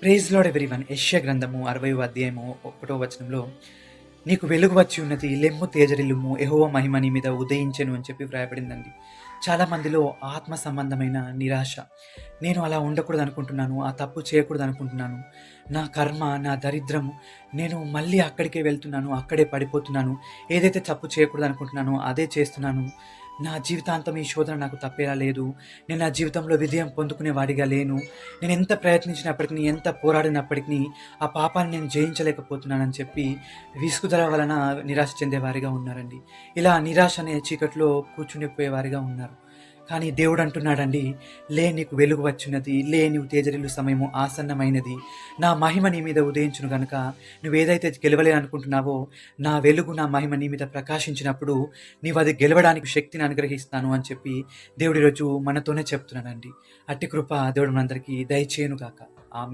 Praise lord everyone. యెషయా గ్రంథము 60వ అధ్యాయము 1వ వచనంలో, నీకు వెలుగు వచ్చి ఉన్నది, లెమ్ము తేజరిల్లుము, యెహోవా మహిమ నీ మీద ఉదయించెను అని చెప్పి వ్రాయబడిందండి. చాలా మందిలో ఆత్మ సంబంధమైన నిరాశ. నేను అలా ఉండకూడదు అనుకుంటున్నాను, ఆ తప్పు చేయకూడదు అనుకుంటున్నాను, నా కర్మ, నా దరిద్రము, నేను మళ్ళీ అక్కడికే వెళ్తున్నాను, అక్కడే పడిపోతున్నాను, ఏదైతే తప్పు చేయకూడదు అనుకుంటున్నానో అదే చేస్తున్నాను, నా జీవితాంతం ఈ శోధన నాకు తప్పేలా లేదు, నేను నా జీవితంలో విజయం పొందుకునే వాడిగా లేను, నేను ఎంత ప్రయత్నించినప్పటికీ, ఎంత పోరాడినప్పటికీ ఆ పాపాన్ని నేను జయించలేకపోతున్నానని చెప్పి విసుగుదల వలన నిరాశ చెందేవారిగా ఉన్నారండి. ఇలా నిరాశ అనే చీకట్లో కూర్చునిపోయేవారిగా ఉన్నారు. కానీ దేవుడు అంటున్నాడండి, లే నీకు వెలుగు వచ్చున్నది, లే నీవు తేజరిల్లు సమయము ఆసన్నమైనది, నా మహిమ నీ మీద ఉదయించును గనుక నువ్వేదైతే గెలవలేననుకుంటున్నావో నా వెలుగు, నా మహిమ నీ మీద ప్రకాశించినప్పుడు నీవు అది గెలవడానికి శక్తిని అనుగ్రహిస్తాను అని చెప్పి దేవుడు ఈరోజు మనతోనే చెప్తున్నాడండి. అట్టి కృప దేవుడు మనందరికీ దయచేయును గాక. ఆమేన్.